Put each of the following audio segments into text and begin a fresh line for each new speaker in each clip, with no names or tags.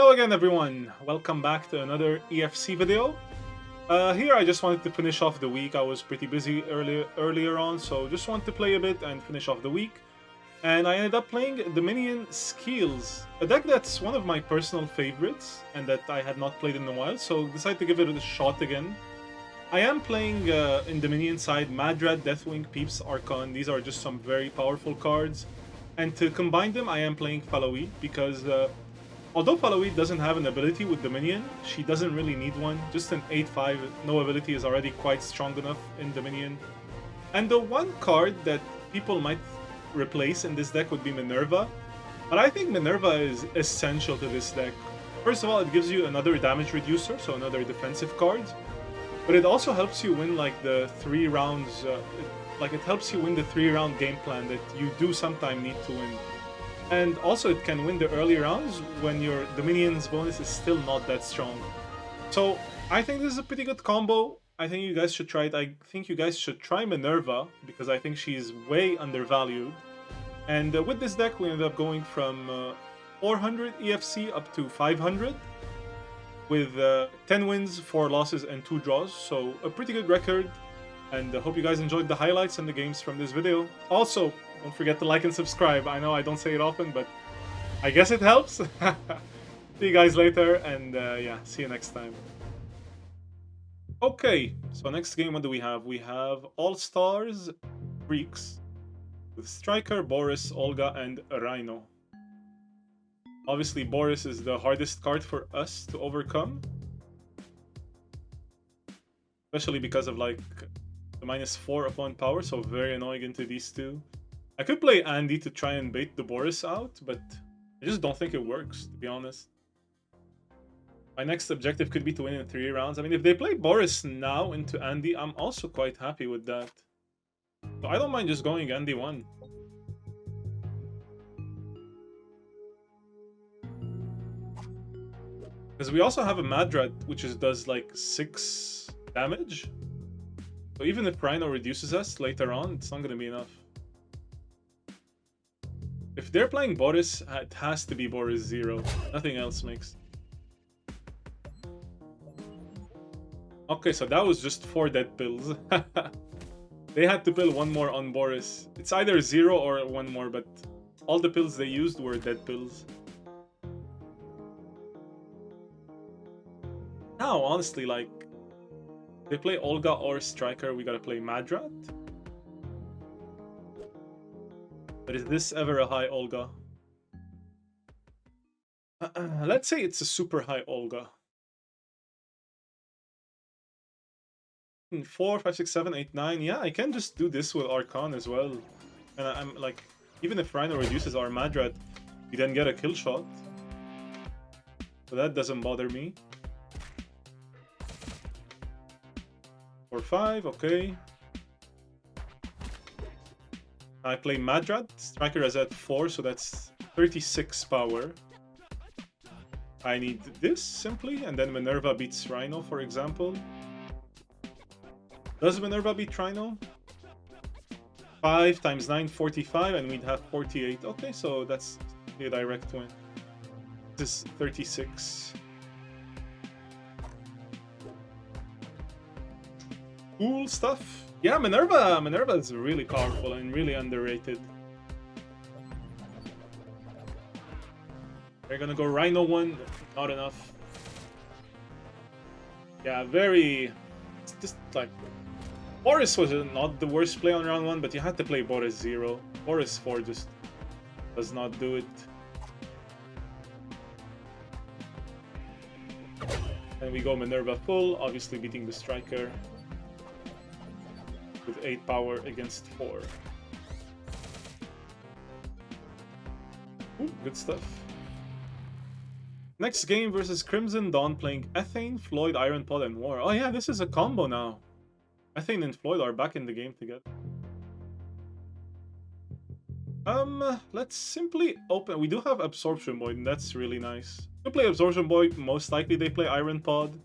Hello again everyone, welcome back to another EFC video. Here I just wanted to finish off the week. I was pretty busy earlier on, so just wanted to play a bit and finish off the week. And I ended up playing Dominion Skills, a deck that's one of my personal favorites and that I had not played in a while, so decided to give it a shot again. I am playing in Dominion side Madrad, Deathwing, Peeps, Archon. These are just some very powerful cards. And to combine them, I am playing Falawi because although Falawi doesn't have an ability with Dominion, she doesn't really need one. Just an 8-5, no ability is already quite strong enough in Dominion. And the one card that people might replace in this deck would be Minerva. But I think Minerva is essential to this deck. First of all, it gives you another damage reducer, so another defensive card. But it also helps you win like the 3 rounds, it helps you win the 3-round game plan that you do sometimes need to win. And also it can win the early rounds when your Dominion's bonus is still not that strong. So I think this is a pretty good combo. I think you guys should try it. I think you guys should try Minerva because I think she's way undervalued. And with this deck we ended up going from 400 EFC up to 500 with 10 wins, 4 losses and 2 draws. So a pretty good record. And I hope you guys enjoyed the highlights and the games from this video. Also, don't forget to like and subscribe. I know I don't say it often, but I guess it helps. See you guys later, and yeah, see you next time. Okay, so next game, what do we have? We have All-Stars Freaks with Striker, Boris, Olga, and Rhino. Obviously, Boris is the hardest card for us to overcome. Especially because of like the -4 opponent power, so very annoying into these two. I could play Andy to try and bait the Boris out, but I just don't think it works, to be honest. My next objective could be to win in 3 rounds. I mean, if they play Boris now into Andy, I'm also quite happy with that. So I don't mind just going Andy 1. Because we also have a Madrad, which does like 6 damage. So even if Rhino reduces us later on, it's not going to be enough. If they're playing Boris, it has to be Boris 0. Nothing else makes. Okay, so that was just 4 dead pills. They had to pill 1 more on Boris. It's either 0 or 1 more, but all the pills they used were dead pills. Now, honestly, like, they play Olga or Striker, we gotta play Madrad. But is this ever a high Olga? Let's say it's a super high Olga. 4, 5, 6, 7, 8, 9. Yeah, I can just do this with Archon as well. And I'm like, even if Rhino reduces our Madrad, we then get a kill shot. So that doesn't bother me. 4, 5, okay. I play Madrad. Striker is at 4, so that's 36 power. I need this simply, and then Minerva beats Rhino, for example. Does Minerva beat Rhino? 5 times 9, 45, and we'd have 48. Okay, so that's a direct win. This is 36. Cool stuff. Yeah, Minerva is really powerful and really underrated. They're gonna go Rhino 1, not enough. Yeah, very... It's just like... Boris was not the worst play on round 1, but you had to play Boris 0. Boris 4 just does not do it. And we go Minerva full, obviously beating the Striker. With 8 power against 4. Ooh, good stuff. Next game versus Crimson Dawn playing Ethane, Floyd, Iron Pod, and War. Oh yeah, this is a combo now. Ethane and Floyd are back in the game together. Let's simply open. We do have Absorption Boy, and that's really nice. To play Absorption Boy, most likely they play Iron Pod.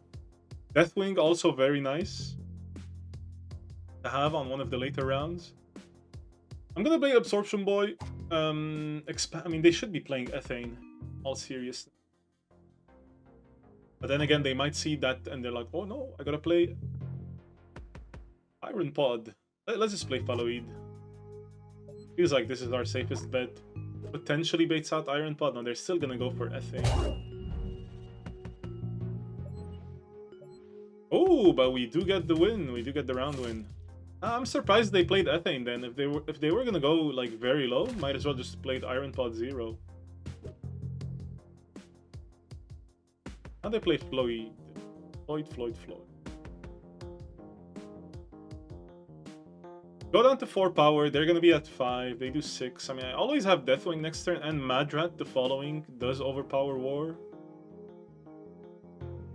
Deathwing also very nice to have on one of the later rounds. I'm gonna play Absorption Boy. I mean, they should be playing Ethane, all seriousness. But then again, they might see that and they're like, oh no, I gotta play Iron Pod. Let's just play Faloid. Feels like this is our safest bet. Potentially baits out Iron Pod. No, they're still gonna go for Ethane. Oh, but we do get the win. We do get the round win. I'm surprised they played Ethane then. If they were gonna go like very low, might as well just played Iron Pod 0. Now they play Floyd. Floyd. Go down to 4 power, they're gonna be at 5, they do 6. I mean, I always have Deathwing next turn, and Madrat the following does overpower War.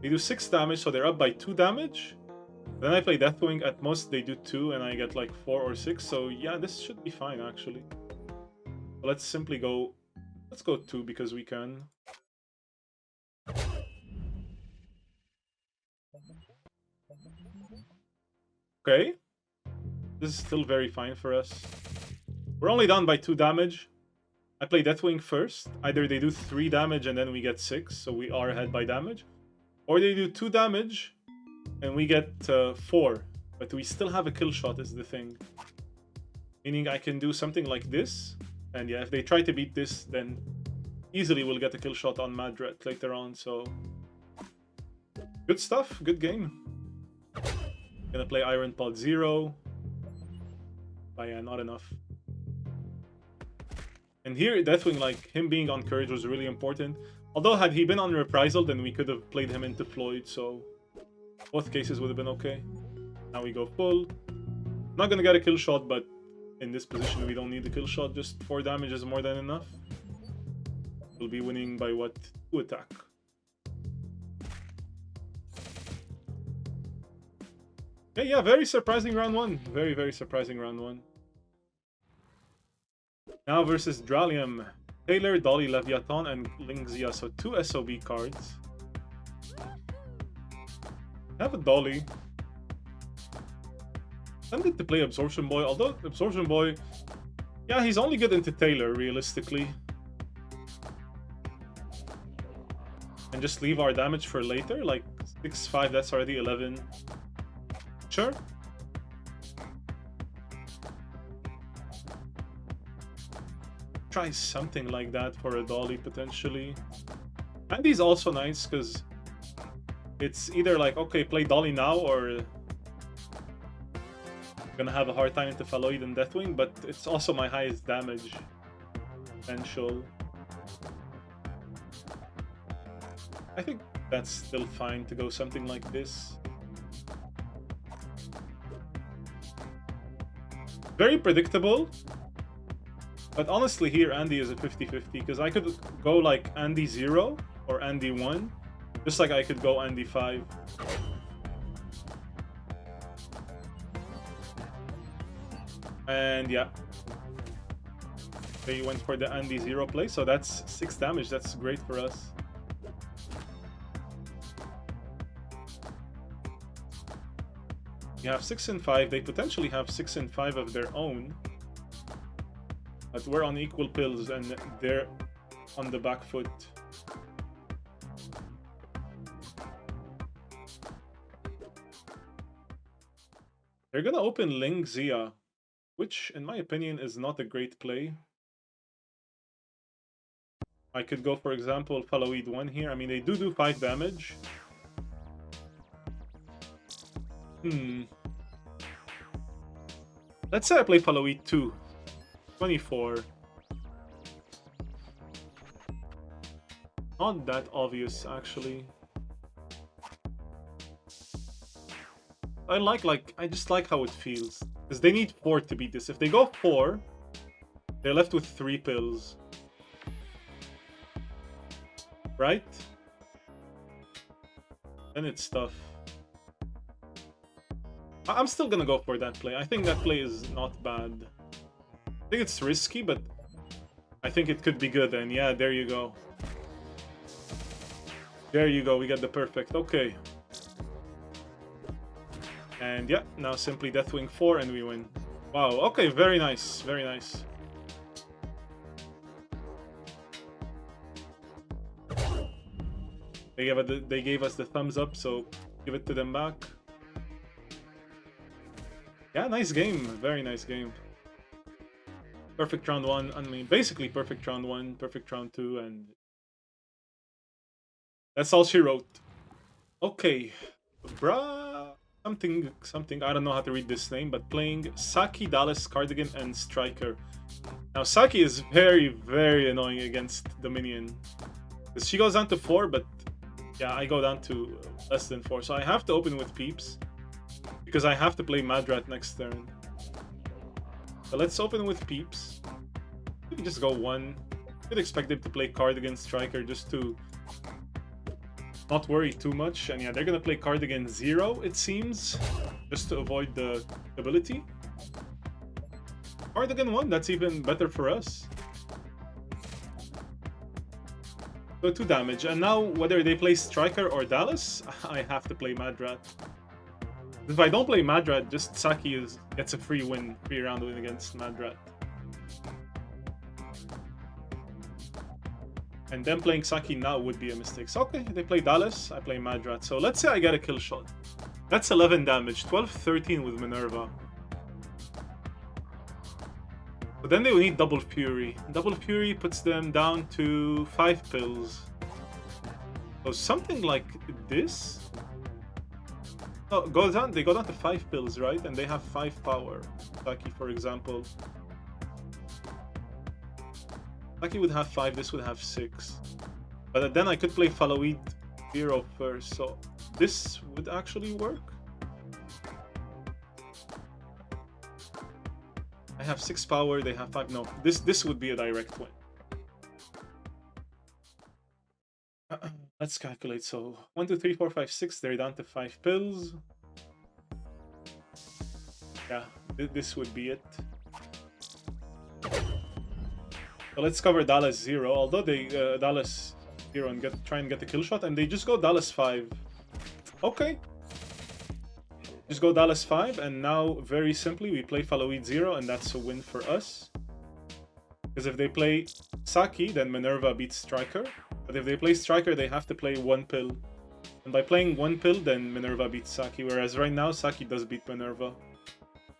They do 6 damage, so they're up by 2 damage. Then I play Deathwing, at most they do 2, and I get like 4 or 6, so yeah, this should be fine actually. So let's simply go, let's go 2 because we can. Okay. This is still very fine for us. We're only down by 2 damage. I play Deathwing first. Either they do 3 damage and then we get 6, so we are ahead by damage. Or they do 2 damage and we get 4. But we still have a kill shot is the thing. Meaning I can do something like this. And yeah, if they try to beat this, then easily we'll get a kill shot on Madrat later on, so... Good stuff, good game. Gonna play Iron Pod 0. But yeah, not enough. And here, Deathwing, like, him being on Courage was really important. Although, had he been on Reprisal, then we could have played him into Floyd, so... Both cases would have been okay. Now we go full. Not gonna get a kill shot, but in this position we don't need the kill shot. Just 4 damage is more than enough. We'll be winning by, what, 2 attack. Yeah, very surprising round 1. Very, very surprising round 1. Now versus Dralium. Taylor, Dolly, Leviathan, and Lingzia. So 2 SOB cards. I have a Dolly. Tempted to play Absorption Boy, although Absorption Boy... Yeah, he's only good into Taylor, realistically. And just leave our damage for later, like 6-5, that's already 11. Sure. Try something like that for a Dolly, potentially. Andy's also nice, because it's either like, okay, play Dolly now, or gonna have a hard time into Faloid and Deathwing, but it's also my highest damage potential. I think that's still fine to go something like this. Very predictable. But honestly here Andy is a 50-50 because I could go like Andy 0 or Andy 1. Just like I could go Andy 5. And yeah. They went for the Andy 0 play, so that's 6 damage. That's great for us. You have 6 and 5. They potentially have 6 and 5 of their own. But we're on equal pills and they're on the back foot. They're gonna open Ling Xia, which in my opinion is not a great play. I could go, for example, Faloid 1 here. I mean, they do 5 damage. Let's say I play Faloid 2. 24. Not that obvious, actually. I just like how it feels. Because they need 4 to beat this. If they go 4, they're left with 3 pills. Right? Then it's tough. I'm still gonna go for that play. I think that play is not bad. I think it's risky, but I think it could be good. And yeah, there you go. There you go. We get the perfect. Okay. And yeah, now simply Deathwing 4 and we win. Wow. Okay, very nice. Very nice. They gave us the thumbs up, so give it to them back. Yeah, nice game. Very nice game. Perfect round 1. I mean, basically perfect round 1, perfect round 2, and that's all she wrote. Okay. Bruh. Something. I don't know how to read this name, but playing Saki, Dallas, Cardigan, and Striker. Now, Saki is very, very annoying against the minion. Because she goes down to 4, but yeah, I go down to less than 4. So I have to open with Peeps. Because I have to play Madrat next turn. So let's open with Peeps. We can just go 1. Could expect them to play Cardigan, Striker just to not worry too much. And yeah, they're gonna play Cardigan 0, it seems, just to avoid the ability. Cardigan 1, that's even better for us. So 2 damage. And now, whether they play Striker or Dallas, I have to play Madrat. If I don't play Madrat, just Saki gets a free round win against Madrat. And then playing Saki now would be a mistake. So okay, they play Dallas, I play Madrat. So let's say I get a kill shot. That's 11 damage, 12-13 with Minerva. But then they will need Double Fury. Double Fury puts them down to 5 pills. So something like this? Oh, they go down to 5 pills, right? And they have 5 power. Saki, for example. Saki would have 5, this would have 6. But then I could play Fallowweed 0 first, so this would actually work. I have 6 power, they have 5. No, this would be a direct win. Let's calculate. So 1, 2, 3, 4, 5, 6. They're down to 5 pills. Yeah, this would be it. So let's cover Dallas 0. Although they Dallas 0 and try and get the kill shot, and they just go Dallas 5. Okay. Just go Dallas 5, and now very simply we play Fallowweed 0, and that's a win for us. Because if they play Saki, then Minerva beats Striker. But if they play Striker, they have to play 1 pill. And by playing 1 pill, then Minerva beats Saki. Whereas right now, Saki does beat Minerva.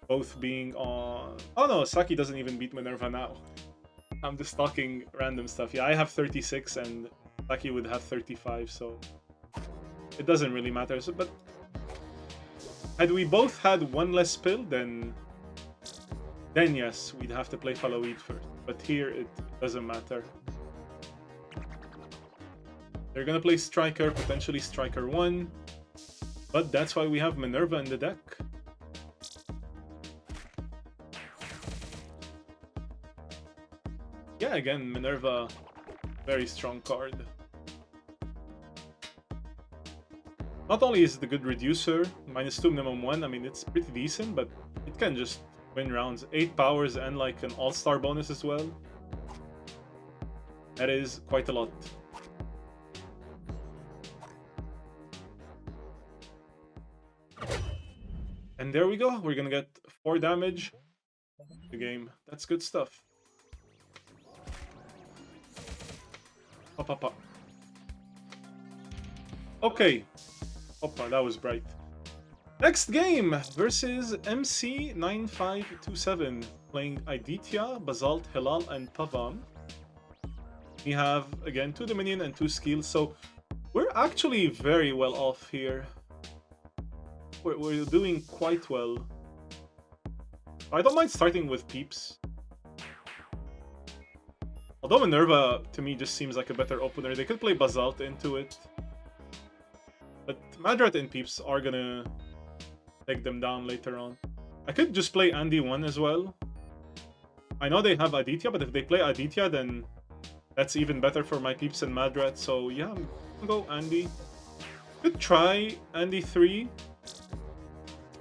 Both being on... Oh no, Saki doesn't even beat Minerva now. I'm just talking random stuff. Yeah, I have 36 and Saki would have 35, so... It doesn't really matter. So, but... Had we both had 1 less pill, then yes, we'd have to play Fallowweed first. But here, it doesn't matter. They're gonna play Striker, potentially Striker 1. But that's why we have Minerva in the deck. Yeah, again, Minerva, very strong card. Not only is it a good reducer, -2 minimum 1, I mean, it's pretty decent, but it can just win rounds. 8 powers and like an all-star bonus as well. That is quite a lot. And there we go. We're gonna get 4 damage the game. That's good stuff. Pop, pop, pop. Okay. Opa, that was bright. Next game versus MC9527, playing Iditya, Basalt, Hilal, and Pavam. We have, again, 2 Dominion and 2 skills, so we're actually very well off here. We're doing quite well. I don't mind starting with Peeps. Although Minerva, to me, just seems like a better opener. They could play Basalt into it. But Madrat and Peeps are gonna take them down later on. I could just play Andy 1 as well. I know they have Aditya, but if they play Aditya, then that's even better for my Peeps and Madrat. So yeah, I'm gonna go Andy. Could try Andy 3.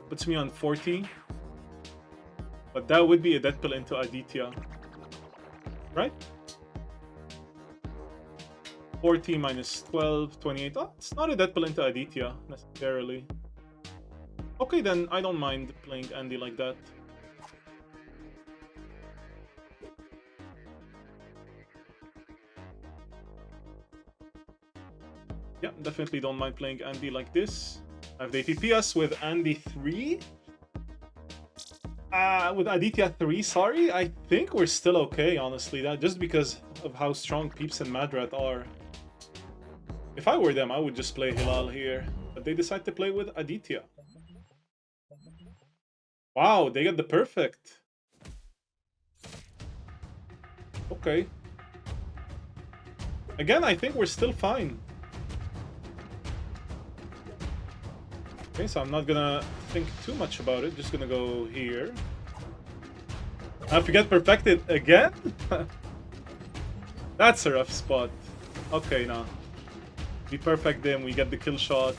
Puts me on 40. But that would be a death pill into Aditya. Right? 40 minus 12, 28. Oh, it's not a death pill into Aditya, necessarily. Okay, then I don't mind playing Andy like that. Yeah, definitely don't mind playing Andy like this. If they TP us with Andy 3, with Aditya 3, sorry, I think we're still okay, honestly. That just because of how strong Peeps and Madrat are. If I were them, I would just play Hilal here. But they decide to play with Aditya. Wow, they get the perfect. Okay. Again, I think we're still fine. Okay, so I'm not gonna think too much about it. Just gonna go here. I have to get perfected again? That's a rough spot. Okay, now. We perfect them, we get the kill shot.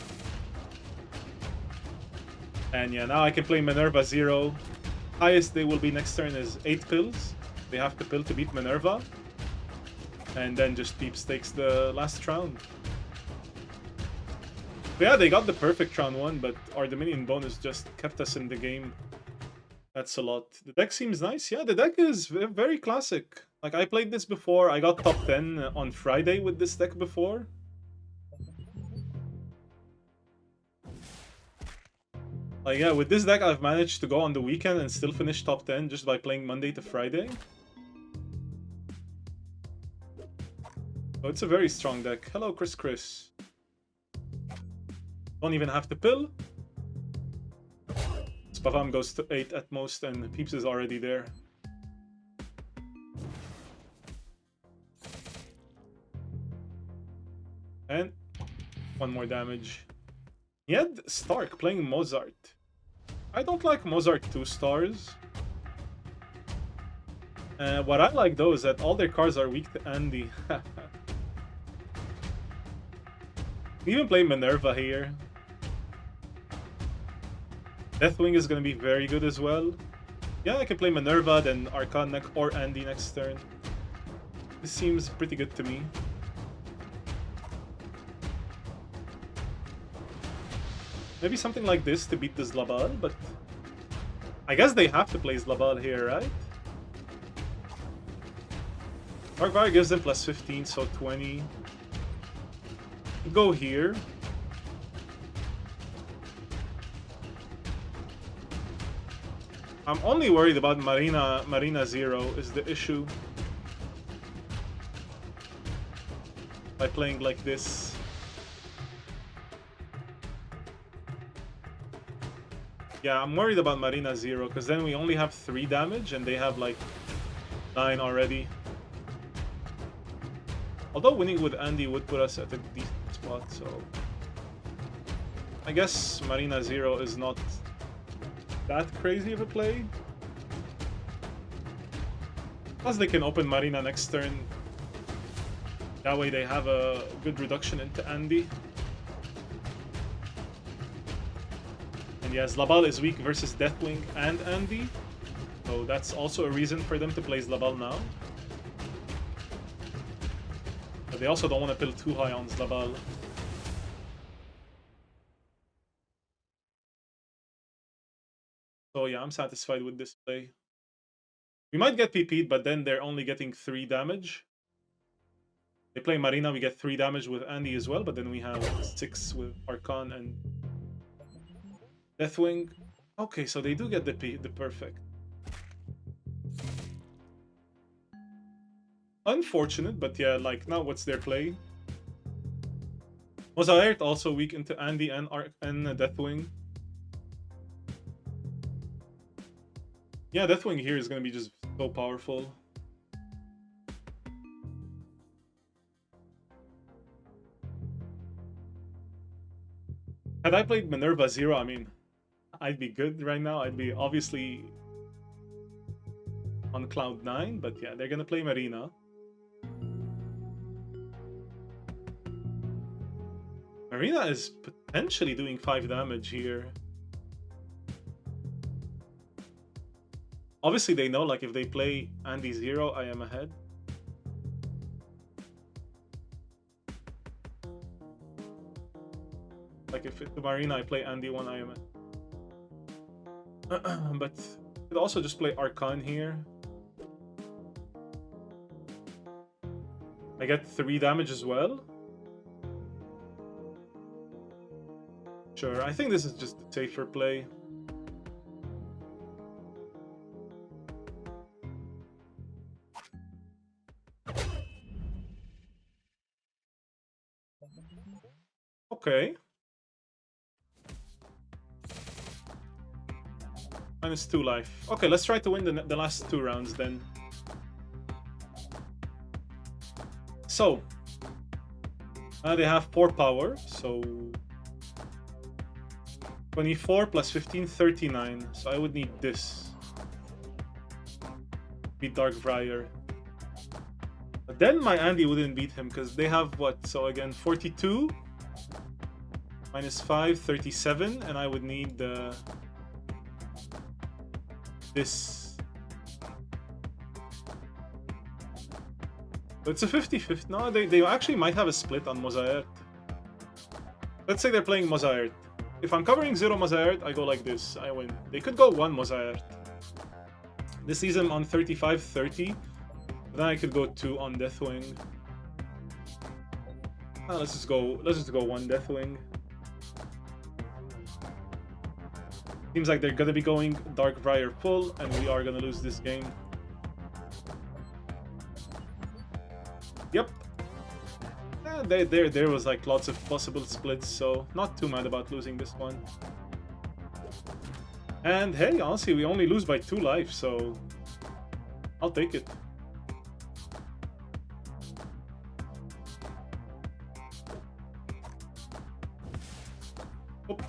And yeah, now I can play Minerva 0. Highest they will be next turn is 8 pills. They have to pill to beat Minerva. And then just Peeps takes the last round. But yeah, they got the perfect round 1, but our Dominion bonus just kept us in the game. That's a lot. The deck seems nice. Yeah, the deck is very classic. Like, I played this before. I got top 10 on Friday with this deck before. Like, yeah, with this deck, I've managed to go on the weekend and still finish top 10 just by playing Monday to Friday. So it's a very strong deck. Hello, Chris. Don't even have to pill. Spavam goes to 8 at most, and Peeps is already there. And 1 more damage. Stark playing Mozart. I don't like Mozart 2 stars. What I like though is that all their cards are weak to Andy. Even play Minerva here. Deathwing is gonna be very good as well. Yeah, I can play Minerva, then Archon or Andy next turn. This seems pretty good to me. Maybe something like this to beat the Zlabal, but I guess they have to play Zlabal here, right? Argvar gives them plus 15, so 20. Go here. I'm only worried about Marina 0 is the issue. By playing like this. Yeah, I'm worried about Marina 0, because then we only have 3 damage and they have like 9 already. Although winning with Andy would put us at a decent spot, so... I guess Marina 0 is not that crazy of a play. Plus they can open Marina next turn. That way they have a good reduction into Andy. And yeah, Zlabal is weak versus Deathwing and Andy. So that's also a reason for them to play Zlabal now. But they also don't want to pill too high on Zlabal. So yeah, I'm satisfied with this play. We might get PP'd, but then they're only getting 3 damage. They play Marina, we get 3 damage with Andy as well, but then we have 6 with Archon and Deathwing. Okay, so they do get the perfect. Unfortunate, but yeah, like, now what's their play? Mozart also weak into Andy and Deathwing. Yeah, Deathwing here is going to be just so powerful. Had I played Minerva 0, I mean, I'd be good right now. I'd be obviously on cloud 9, but yeah, they're going to play Marina. Marina is potentially doing 5 damage here. Obviously, they know, like, if they play Andy 0, I am ahead. Like, if it's the Marina, I play Andy 1, I am ahead. But I could also just play Archon here. I get 3 damage as well. Sure, I think this is just a safer play. Okay. -2 life. Okay, let's try to win the last 2 rounds then. So, they have 4 power, so 24 plus 15, 39. So I would need this. Beat Dark Briar. But then my Andy wouldn't beat him because they have what? So again, 42 -5, 37, and I would need this. So it's a 50-50. No, they actually might have a split on Mozart. Let's say they're playing Mozart. If I'm covering 0 Mozart, I go like this. I win. They could go 1 Mozart. This sees him on 35-30. Then I could go 2 on Deathwing. Let's just go 1 Deathwing. Seems like they're gonna be going Dark Briar full, and we are gonna lose this game. Yep. There was like lots of possible splits, so not too mad about losing this one. And hey, honestly, we only lose by 2 life, so I'll take it. Oop.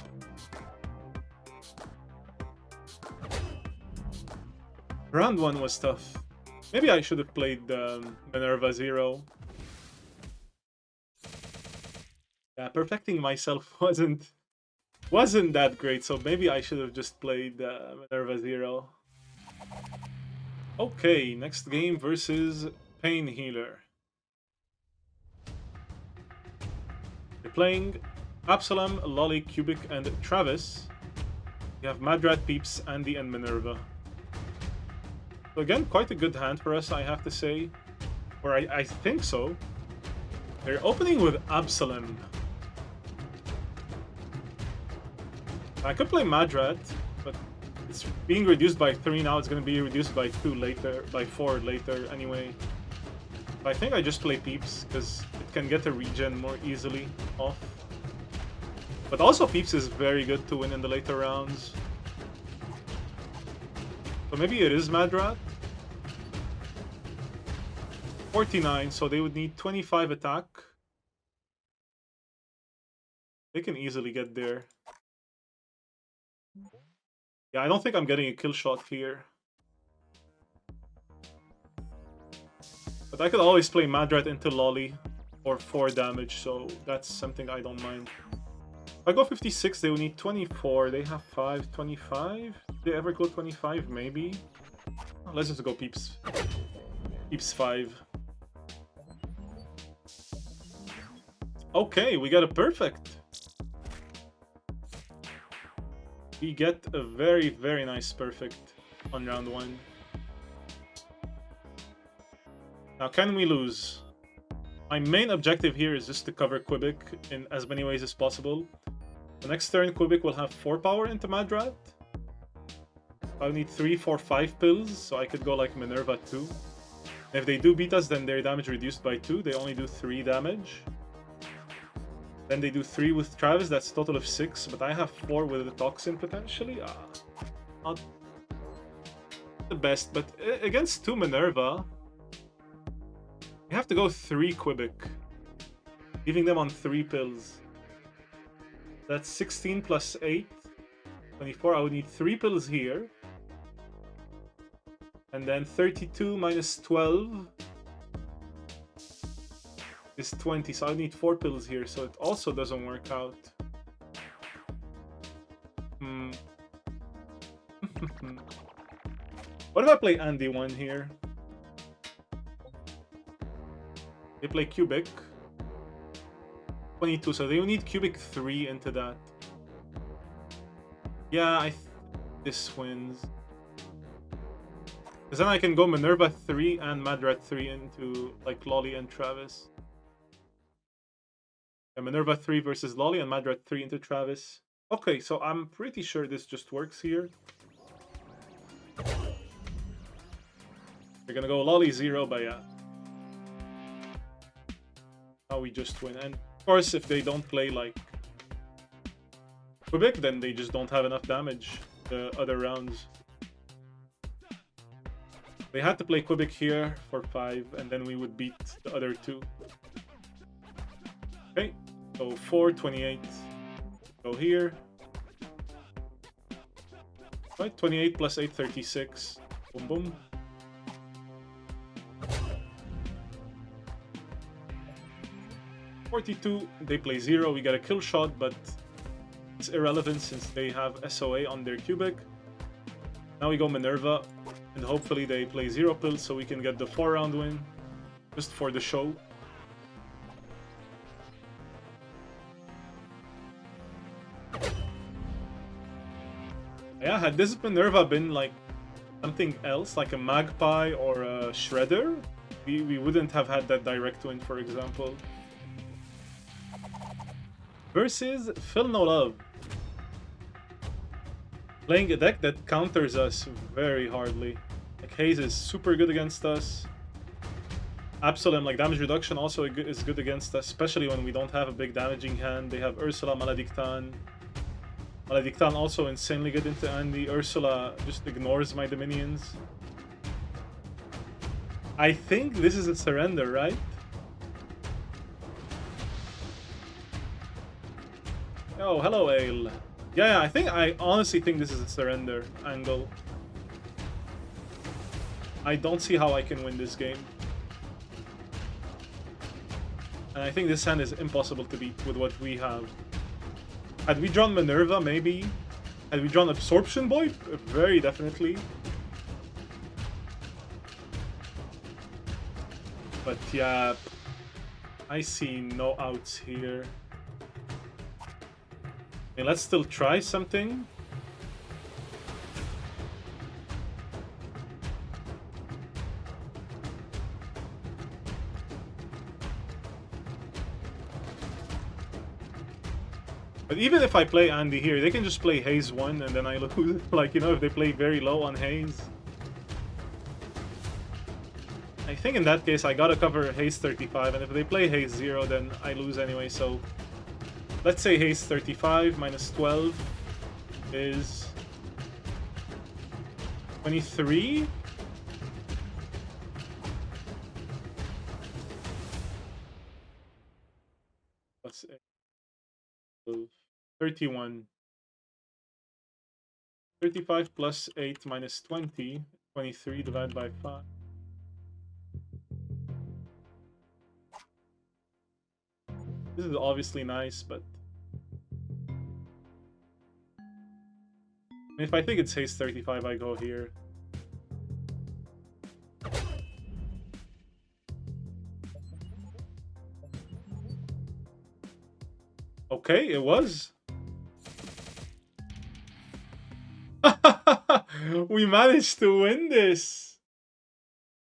Round 1 was tough. Maybe I should have played Minerva 0. Yeah, perfecting myself wasn't that great, so maybe I should have just played Minerva 0. Okay, next game versus Painhealer. They're playing Absalom, Lolly, Cubic, and Travis. You have Madrat, Peeps, Andy, and Minerva. So again, quite a good hand for us, I have to say. Or I think so. They're opening with Absalom. I could play Madrat, but it's being reduced by 3 now. It's going to be reduced by 2 later, by 4 later anyway. But I think I just play Peeps because it can get a regen more easily off. But also Peeps is very good to win in the later rounds. So maybe it is Madrat. 49, so they would need 25 attack. They can easily get there. Yeah, I don't think I'm getting a kill shot here. But I could always play Madrat into Lolly for 4 damage, so that's something I don't mind. If I go 56, they will need 24. They have 5, 25? Did they ever go 25? Maybe. Let's just go Peeps. Peeps 5. Okay, we got a perfect. We get a very, very nice perfect on round 1. Now, can we lose? My main objective here is just to cover Quebec in as many ways as possible. The next turn, Quebec will have 4 power into Madrat. I need 3, 4, 5 pills, so I could go like Minerva 2. And if they do beat us, then their damage reduced by 2. They only do 3 damage. Then they do 3 with Travis, that's a total of 6, but I have 4 with the Toxin potentially. Not the best, but against 2 Minerva, you have to go 3 Quebec, leaving them on 3 pills. That's 16 plus 8, 24. I would need 3 pills here. And then 32 minus 12 is 20, so I need 4 pills here, so it also doesn't work out. What if I play Andy 1 here? They play Cubic. 22, so they will need Cubic 3 into that. Yeah, this wins. Because then I can go Minerva 3 and Madrat 3 into like Lolly and Travis. Yeah, Minerva 3 versus Lolly and Madrat 3 into Travis. Okay, so I'm pretty sure this just works here. We're gonna go lolly 0, but yeah. Now we just win. And of course, if they don't play like Quebec, then they just don't have enough damage the other rounds. They had to play Quebec here for 5, and then we would beat the other 2. Okay, so 4, 28. Go here. Right, 28 plus 8, 36. Boom, boom. $42, they play 0. We get a kill shot, but it's irrelevant since they have SOA on their cubic. Now we go Minerva, and hopefully they play 0 pills so we can get the 4-round win, just for the show. Yeah, had this Minerva been like something else, like a Magpie or a Shredder, we wouldn't have had that direct win, for example. Versus Phil No Love. Playing a deck that counters us very hardly. Like Haze is super good against us. Absolem, like damage reduction, also is good against us, especially when we don't have a big damaging hand. They have Ursula, Maledictan. Maledictan also insanely good into Andy. Ursula just ignores my Dominions. I think this is a surrender, right? Oh, hello, Ale. Yeah, I honestly think this is a surrender angle. I don't see how I can win this game. And I think this hand is impossible to beat with what we have. Had we drawn Minerva, maybe. Had we drawn Absorption Boy? Very definitely. But yeah, I see no outs here. Okay, let's still try something. But even if I play Andy here, they can just play Haze 1 and then I lose. Like, you know, if they play very low on Haze. I think in that case I gotta cover Haze 35, and if they play Haze 0, then I lose anyway, so... Let's say Haze 35 minus 12 is... 23? Plus 8. 31. 35 plus 8 minus 20. 23 divided by 5. This is obviously nice, but... if I think it's Haze 35, I go here. Okay, it was. We managed to win this.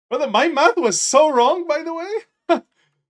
But my math was so wrong, by the way.